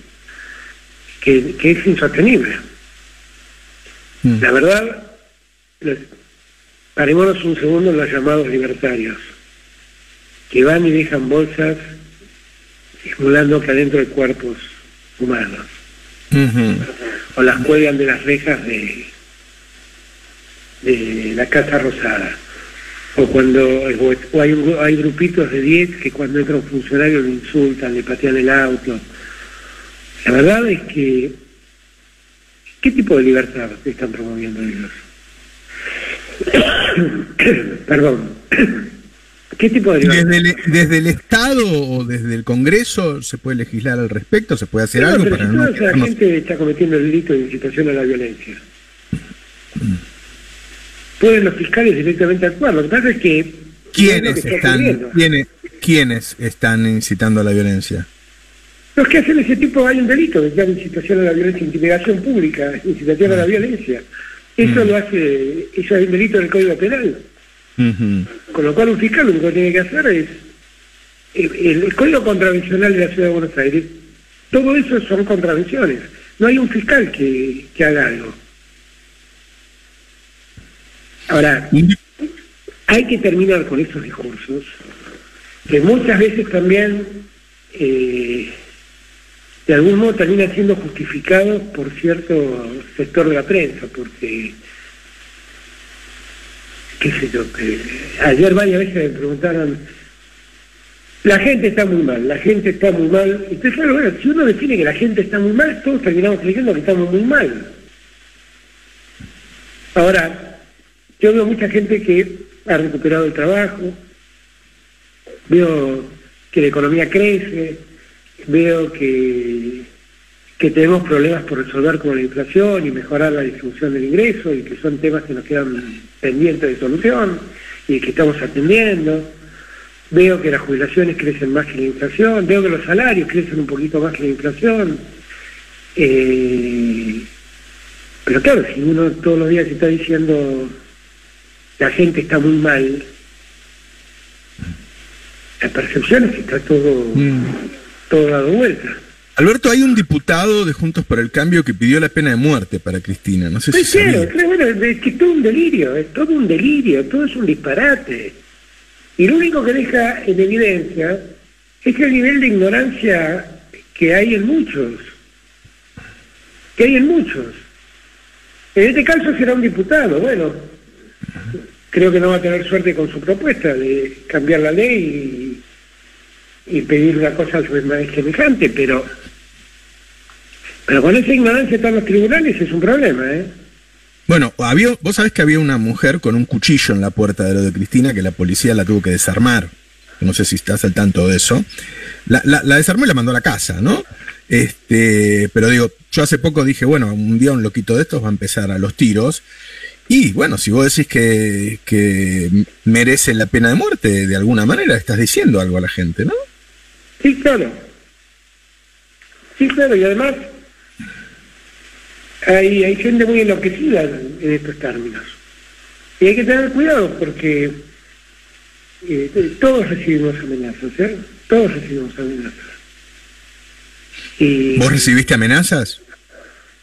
[SPEAKER 2] que es insostenible. La verdad, parémonos un segundo en los llamados libertarios, que van y dejan bolsas simulando que adentro hay cuerpos humanos, o las cuelgan de las rejas de la Casa Rosada, o hay grupitos de 10 que cuando entra un funcionario lo insultan, le patean el auto. La verdad es que ¿qué tipo de libertad están promoviendo ellos? Perdón. ¿Qué tipo de libertad?
[SPEAKER 1] ¿Desde el Estado o desde el Congreso se puede legislar al respecto? ¿Se puede hacer algo para no?
[SPEAKER 2] La gente está cometiendo el delito de incitación a la violencia. Pueden los fiscales directamente actuar. Lo que pasa es que
[SPEAKER 1] ¿Quiénes están incitando a la violencia?
[SPEAKER 2] Los que hacen ese tipo, hay un delito de incitación a la violencia, intimidación pública, incitación a la violencia. Eso eso es un delito del Código Penal. Con lo cual un fiscal lo único que tiene que hacer es el Código Contravencional de la Ciudad de Buenos Aires Todo eso son contravenciones. No hay un fiscal que haga algo. Ahora, hay que terminar con esos discursos, que muchas veces también, de algún modo, terminan siendo justificados por cierto sector de la prensa, porque, qué sé yo, ayer varias veces me preguntaron, la gente está muy mal, la gente está muy mal. Entonces, claro, bueno, si uno define que la gente está muy mal, todos terminamos creyendo que estamos muy mal. Ahora, yo veo mucha gente que ha recuperado el trabajo, veo que la economía crece, veo que tenemos problemas por resolver como la inflación y mejorar la distribución del ingreso, y que son temas que nos quedan pendientes de solución y que estamos atendiendo. Veo que las jubilaciones crecen más que la inflación, veo que los salarios crecen un poquito más que la inflación. Pero claro, si uno todos los días está diciendo la gente está muy mal, la percepción es que está todo dado vuelta.
[SPEAKER 1] Alberto, hay un diputado de Juntos por el Cambio que pidió la pena de muerte para Cristina, no sé si
[SPEAKER 2] claro, bueno, es que es todo un delirio, todo es un disparate. Y lo único que deja en evidencia es el nivel de ignorancia que hay en muchos. En este caso será un diputado, bueno, creo que no va a tener suerte con su propuesta de cambiar la ley y pedir una cosa semejante, pero con esa ignorancia están los tribunales, es un problema, ¿eh?
[SPEAKER 1] Bueno, vos sabés que había una mujer con un cuchillo en la puerta de lo de Cristina que la policía la tuvo que desarmar. No sé si estás al tanto de eso. La desarmó y la mandó a la casa, ¿no? Pero digo, yo hace poco dije, bueno, un día un loquito de estos va a empezar a los tiros. Y bueno, si vos decís que merece la pena de muerte, de alguna manera estás diciendo algo a la gente, ¿no?
[SPEAKER 2] Sí, claro, y además hay gente muy enloquecida en estos términos. Y hay que tener cuidado porque todos recibimos amenazas, ¿eh? Todos recibimos amenazas. Y
[SPEAKER 1] ¿vos recibiste amenazas?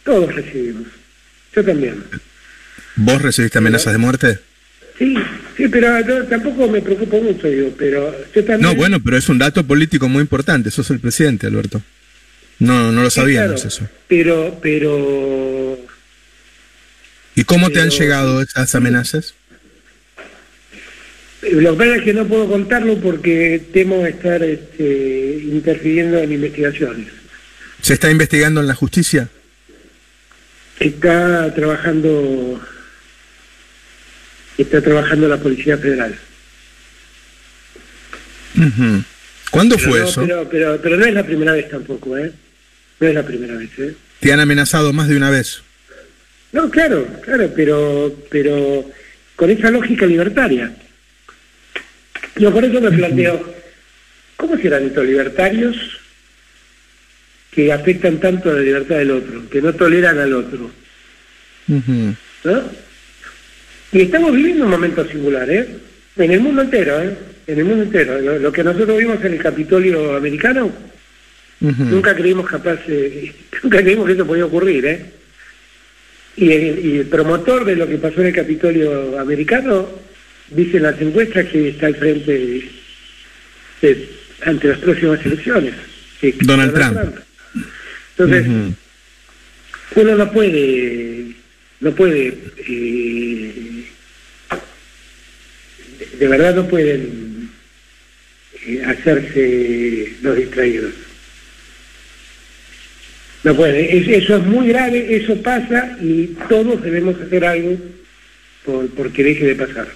[SPEAKER 2] Todos recibimos. Yo también.
[SPEAKER 1] ¿Vos recibiste amenazas de muerte?
[SPEAKER 2] Sí, pero yo tampoco me preocupo mucho, digo, pero yo también...
[SPEAKER 1] No, bueno, pero es un dato político muy importante, sos el presidente, Alberto. No lo sabíamos, claro, eso.
[SPEAKER 2] Pero...
[SPEAKER 1] ¿Y cómo te han llegado esas amenazas?
[SPEAKER 2] Lo que pasa es que no puedo contarlo porque temo estar interfiriendo en investigaciones.
[SPEAKER 1] ¿Se está investigando en la justicia?
[SPEAKER 2] Está trabajando la Policía Federal.
[SPEAKER 1] Uh-huh. ¿Cuándo fue eso?
[SPEAKER 2] Pero no es la primera vez tampoco, ¿eh? No es la primera vez, ¿eh?
[SPEAKER 1] ¿Te han amenazado más de una vez?
[SPEAKER 2] No, claro, pero con esa lógica libertaria. Yo por eso me planteo, ¿cómo serán estos libertarios que afectan tanto a la libertad del otro, que no toleran al otro?
[SPEAKER 1] Uh-huh.
[SPEAKER 2] ¿No? Y estamos viviendo un momento singular, ¿eh? En el mundo entero, ¿eh? En el mundo entero. Lo que nosotros vimos en el Capitolio americano, uh-huh, nunca creímos que eso podía ocurrir, ¿eh? Y el promotor de lo que pasó en el Capitolio americano dice en las encuestas que está al frente ante las próximas elecciones.
[SPEAKER 1] Donald Trump.
[SPEAKER 2] Entonces,
[SPEAKER 1] uh-huh,
[SPEAKER 2] uno no puede de verdad no pueden hacerse los distraídos. No pueden. Eso es muy grave, eso pasa y todos debemos hacer algo porque deje de pasar.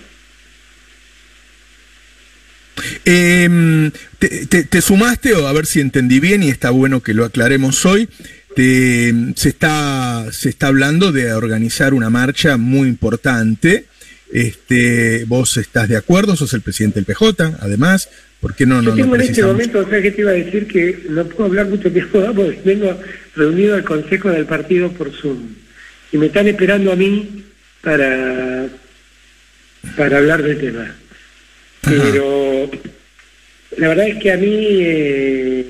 [SPEAKER 1] ¿Te sumaste, o a ver si entendí bien y está bueno que lo aclaremos hoy? Se está hablando de organizar una marcha muy importante. ¿Vos estás de acuerdo? ¿Sos el presidente del PJ? Además, ¿por qué no?
[SPEAKER 2] Yo tengo en este
[SPEAKER 1] precisamos?
[SPEAKER 2] momento, o sea, que te iba a decir que no puedo hablar mucho tiempo, porque vengo reunido al Consejo del Partido por Zoom y me están esperando a mí para hablar del tema. Ajá. Pero la verdad es que a mí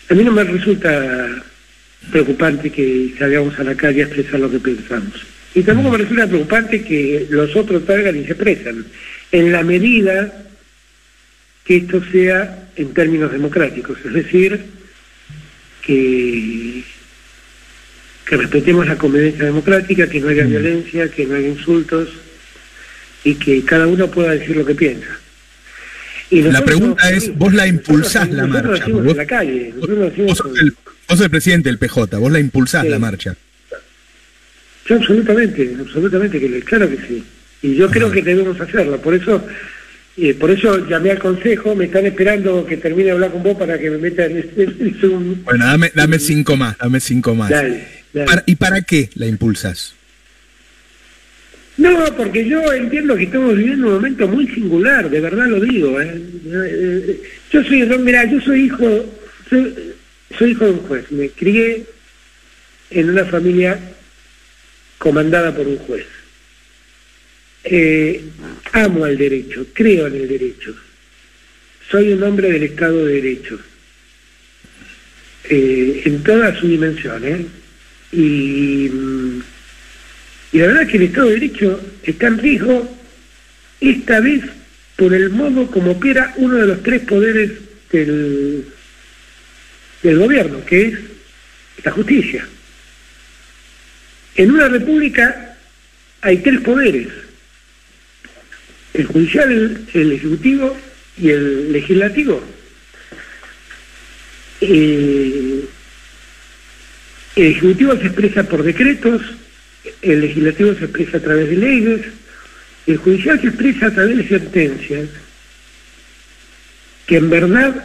[SPEAKER 2] a mí no me resulta preocupante que salgamos a la calle a expresar lo que pensamos. Y tampoco me resulta preocupante que los otros salgan y se expresan, en la medida que esto sea en términos democráticos, es decir, que respetemos la convivencia democrática, que no haya violencia, que no haya insultos y que cada uno pueda decir lo que piensa. Y
[SPEAKER 1] la pregunta es, vos la impulsás la marcha.
[SPEAKER 2] Vos en la calle.
[SPEAKER 1] Vos sos el presidente del PJ, vos la impulsás la marcha.
[SPEAKER 2] Yo absolutamente, claro que sí. Y yo creo que debemos hacerlo. Por eso llamé al Consejo, me están esperando que termine de hablar con vos para que me meta en el Zoom.
[SPEAKER 1] Bueno, dame 5 más.
[SPEAKER 2] Dale.
[SPEAKER 1] ¿Y para qué la impulsas?
[SPEAKER 2] No, porque yo entiendo que estamos viviendo un momento muy singular, de verdad lo digo. Yo soy hijo de un juez, me crié en una familia comandada por un juez. Amo al derecho, creo en el derecho. Soy un hombre del Estado de Derecho, en toda su dimensión, Y la verdad es que el Estado de Derecho está en riesgo, esta vez por el modo como opera uno de los 3 poderes del gobierno, que es la justicia. En una república hay 3 poderes: el judicial, el ejecutivo y el legislativo. El ejecutivo se expresa por decretos, el legislativo se expresa a través de leyes, el judicial se expresa a través de sentencias que en verdad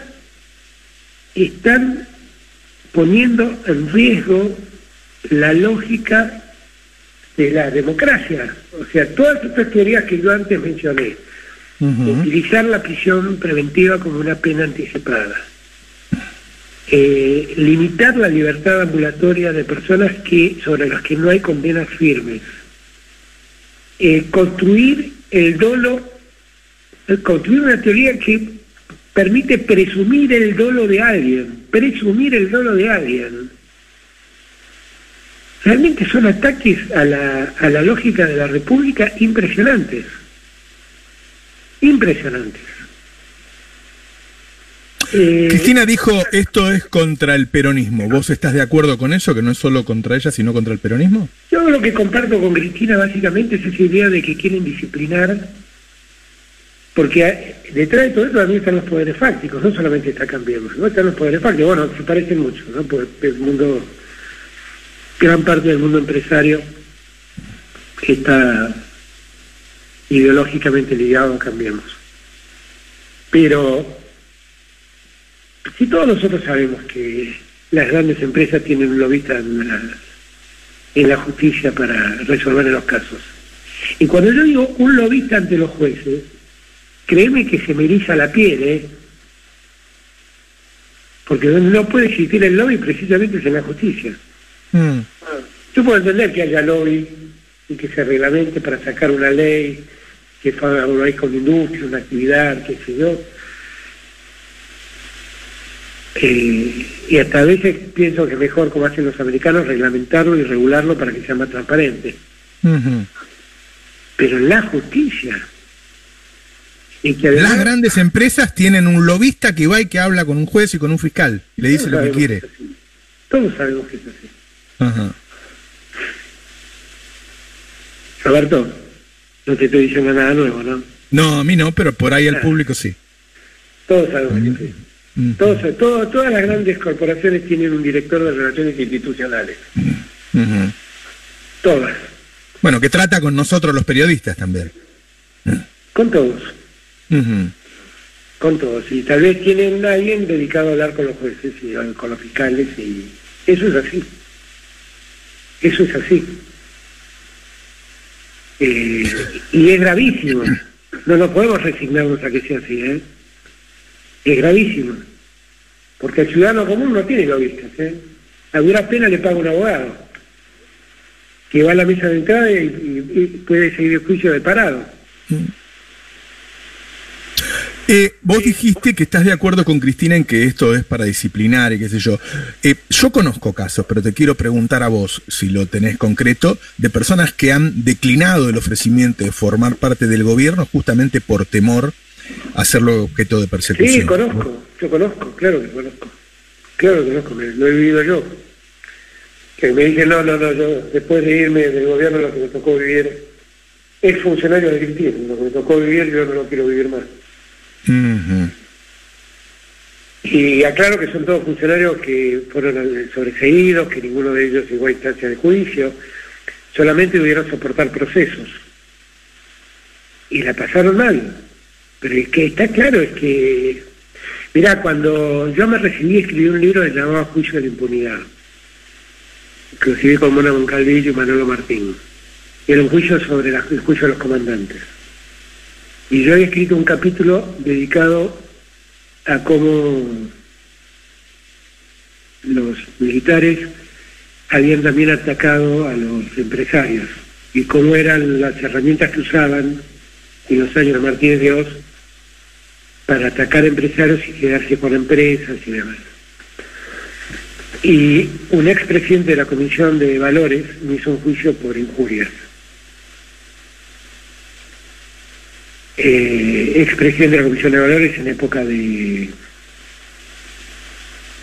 [SPEAKER 2] están poniendo en riesgo la lógica de la democracia. O sea, todas estas teorías que yo antes mencioné, utilizar la prisión preventiva como una pena anticipada, limitar la libertad ambulatoria de personas sobre las que no hay condenas firmes, construir el dolo, construir una teoría que permite presumir el dolo de alguien, realmente son ataques a la lógica de la República impresionantes.
[SPEAKER 1] Cristina dijo, esto es contra el peronismo. ¿Vos estás de acuerdo con eso, que no es solo contra ella, sino contra el peronismo?
[SPEAKER 2] Yo lo que comparto con Cristina básicamente es esa idea de que quieren disciplinar, porque detrás de todo esto también están los poderes fácticos, no solamente está Cambiemos, ¿no? Están los poderes fácticos, bueno, se parecen mucho, ¿no? Porque el mundo, gran parte del mundo empresario está ideológicamente ligado a Cambiemos. Pero si todos nosotros sabemos que las grandes empresas tienen un lobista en la justicia para resolver los casos, y cuando yo digo un lobista ante los jueces, créeme que se me eriza la piel, porque donde no puede existir el lobby precisamente es en la justicia. Yo puedo entender que haya lobby y que se reglamente para sacar una ley que favorezca una industria, una actividad, qué sé yo. Y hasta a veces pienso que mejor, como hacen los americanos, reglamentarlo y regularlo para que sea más transparente. Pero en la justicia, y que además,
[SPEAKER 1] las grandes empresas tienen un lobista que va y que habla con un juez y con un fiscal, le dice lo que quiere.
[SPEAKER 2] Todos sabemos que es así. Roberto, no te estoy diciendo nada nuevo, ¿no?
[SPEAKER 1] No, a mí no, pero por ahí al público sí.
[SPEAKER 2] Todos sabemos que sí. Todas las grandes corporaciones tienen un director de relaciones institucionales. Todas.
[SPEAKER 1] Bueno, que trata con nosotros los periodistas también.
[SPEAKER 2] Con todos. Con todos. Y tal vez tienen a alguien dedicado a hablar con los jueces y con los fiscales, y eso es así. Eso es así. Y es gravísimo. No nos podemos resignarnos a que sea así, Es gravísimo, porque el ciudadano común no tiene lobistas, A dura pena le paga un abogado que va a la mesa de entrada y puede seguir el juicio de parado.
[SPEAKER 1] Vos dijiste que estás de acuerdo con Cristina en que esto es para disciplinar y qué sé yo. Yo conozco casos, pero te quiero preguntar a vos, si lo tenés concreto, de personas que han declinado el ofrecimiento de formar parte del gobierno justamente por temor a hacerlo objeto de persecución.
[SPEAKER 2] Sí, yo conozco, claro que conozco. Claro que conozco, lo he vivido yo. Que me dicen, no, yo después de irme del gobierno lo que me tocó vivir, es funcionario de Cristina, lo que me tocó vivir yo no lo quiero vivir más.
[SPEAKER 1] Uh-huh.
[SPEAKER 2] Y aclaro que son todos funcionarios que fueron sobreseídos, que ninguno de ellos llegó a instancia de juicio, solamente pudieron soportar procesos. Y la pasaron mal. Pero es que está claro, es que... Mirá, cuando yo me recibí, escribí un libro que se llamaba Juicio de la Impunidad, que lo escribí con Mona Moncalvillo y Manolo Martín. Era un juicio sobre el juicio de los comandantes. Y yo había escrito un capítulo dedicado a cómo los militares habían también atacado a los empresarios y cómo eran las herramientas que usaban en los años de Martínez de Oz para atacar empresarios y quedarse con empresas y demás. Y un expresidente de la Comisión de Valores me hizo un juicio por injurias. Expresidente de la Comisión de Valores en época de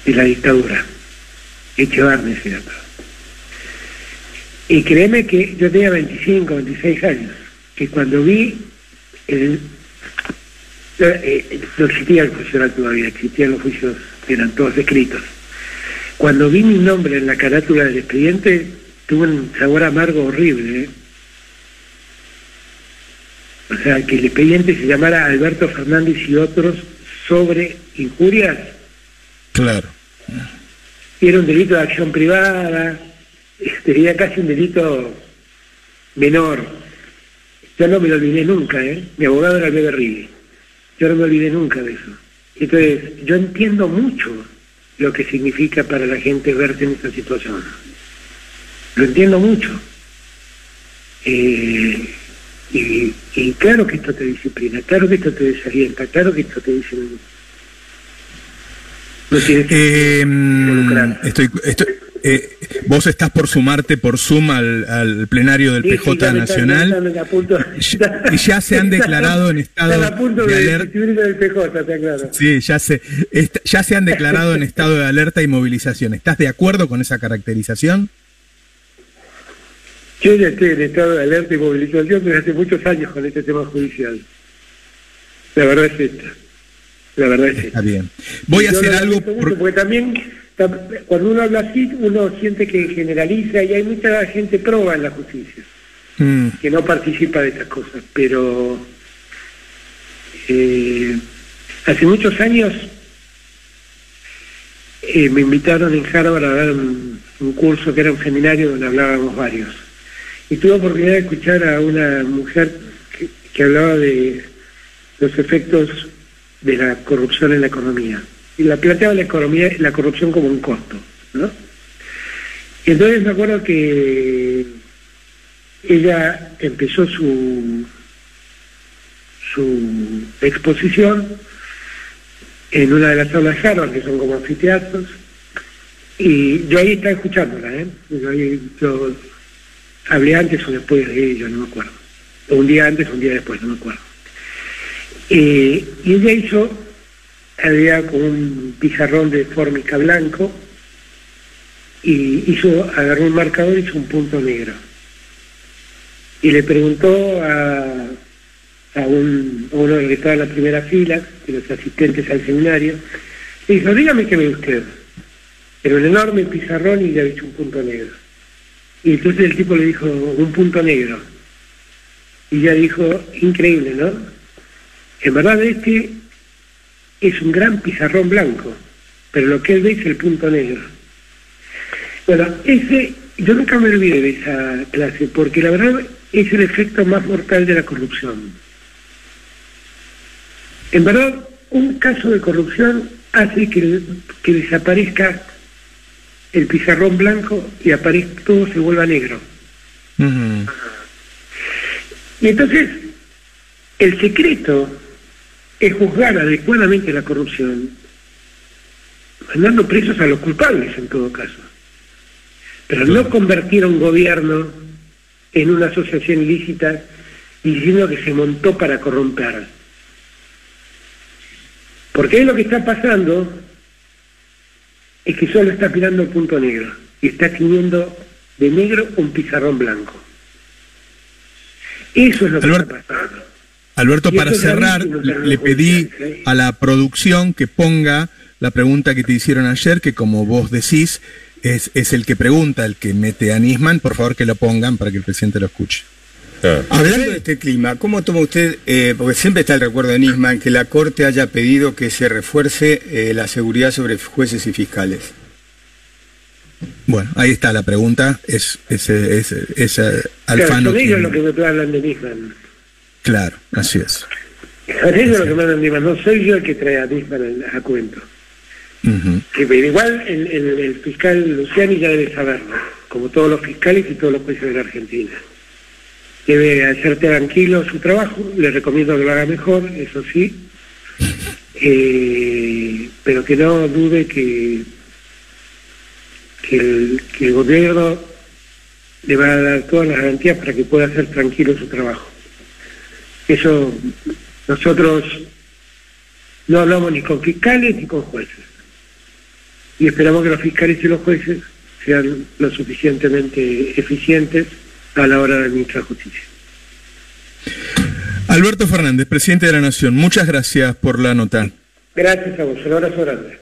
[SPEAKER 2] la dictadura. Echevarne se llama. Y créeme que yo tenía 25, 26 años, que cuando vi no existía el juicio oral todavía, existían los juicios, eran todos escritos. Cuando vi mi nombre en la carátula del expediente, tuve un sabor amargo horrible, ¿eh? O sea, que el expediente se llamara Alberto Fernández y otros sobre injurias.
[SPEAKER 1] Claro.
[SPEAKER 2] Y era un delito de acción privada, era casi un delito menor. Yo no me lo olvidé nunca, ¿eh? Mi abogado era Alberto Righi. Yo no me olvidé nunca de eso. Entonces, yo entiendo mucho lo que significa para la gente verse en esta situación. Lo entiendo mucho. Y claro que esto te disciplina, claro que esto te desalienta, claro que esto te dice... No tienes que involucrar.
[SPEAKER 1] Vos estás por sumarte por Zoom al plenario del PJ Nacional y ya se han declarado en estado de alerta. Sí, ya se han declarado en estado de alerta y movilización. ¿Estás de acuerdo con esa caracterización?
[SPEAKER 2] Yo ya estoy en estado de alerta y movilización desde hace muchos años con este tema judicial. La verdad es esta.
[SPEAKER 1] Está bien. Voy a hacer algo...
[SPEAKER 2] Porque también, cuando uno habla así, uno siente que generaliza y hay mucha gente proba en la justicia, que no participa de estas cosas. Pero hace muchos años me invitaron en Harvard a dar un curso que era un seminario donde hablábamos varios. Y tuve oportunidad de escuchar a una mujer que hablaba de los efectos de la corrupción en la economía. Y la planteaba la corrupción como un costo, ¿no? Y entonces me acuerdo que ella empezó su exposición en una de las aulas Harvard, que son como anfiteatros, y yo ahí estaba escuchándola, ¿eh? Yo hablé antes o después de ello, no me acuerdo. O un día antes o un día después, no me acuerdo. Y ella había como un pizarrón de fórmica blanco y agarró un marcador y hizo un punto negro. Y le preguntó a uno que estaba en la primera fila, de los asistentes al seminario, le dijo, dígame qué ve usted. Pero el enorme pizarrón y le había hecho un punto negro. Y entonces el tipo le dijo, un punto negro. Y ella dijo, increíble, ¿no? En verdad es un gran pizarrón blanco, pero lo que él ve es el punto negro. Bueno, yo nunca me olvidé de esa clase, porque la verdad es el efecto más mortal de la corrupción. En verdad, un caso de corrupción hace que desaparezca el pizarrón blanco y todo se vuelva negro. Uh-huh. Y entonces, el secreto es juzgar adecuadamente la corrupción, mandando presos a los culpables en todo caso, pero no convertir a un gobierno en una asociación ilícita diciendo que se montó para corromper. Porque ahí lo que está pasando es que solo está mirando el punto negro y está tiñendo de negro un pizarrón blanco. Eso es lo que está pasando.
[SPEAKER 1] Alberto, para cerrar, le pedí a la producción que ponga la pregunta que te hicieron ayer, que como vos decís, es el que pregunta, el que mete a Nisman. Por favor que lo pongan para que el presidente lo escuche.
[SPEAKER 3] Hablando de este clima, ¿cómo toma usted, porque siempre está el recuerdo de Nisman, que la Corte haya pedido que se refuerce la seguridad sobre jueces y fiscales?
[SPEAKER 1] Bueno, ahí está la pregunta, es Alfano.
[SPEAKER 2] Claro, ellos lo que me hablan de Nisman.
[SPEAKER 1] Claro, así es.
[SPEAKER 2] Son ellos lo que me hablan de Nisman, no soy yo el que trae a Nisman a cuento. Pero igual el fiscal Luciani ya debe saberlo, como todos los fiscales y todos los jueces de la Argentina. Debe hacer tranquilo su trabajo, le recomiendo que lo haga mejor, eso sí, pero que no dude que el gobierno le va a dar todas las garantías para que pueda hacer tranquilo su trabajo. Eso, nosotros no hablamos ni con fiscales ni con jueces, y esperamos que los fiscales y los jueces sean lo suficientemente eficientes a la hora de administrar justicia.
[SPEAKER 1] Alberto Fernández, presidente de la Nación, muchas gracias por la nota.
[SPEAKER 2] Gracias a vos, un abrazo grande.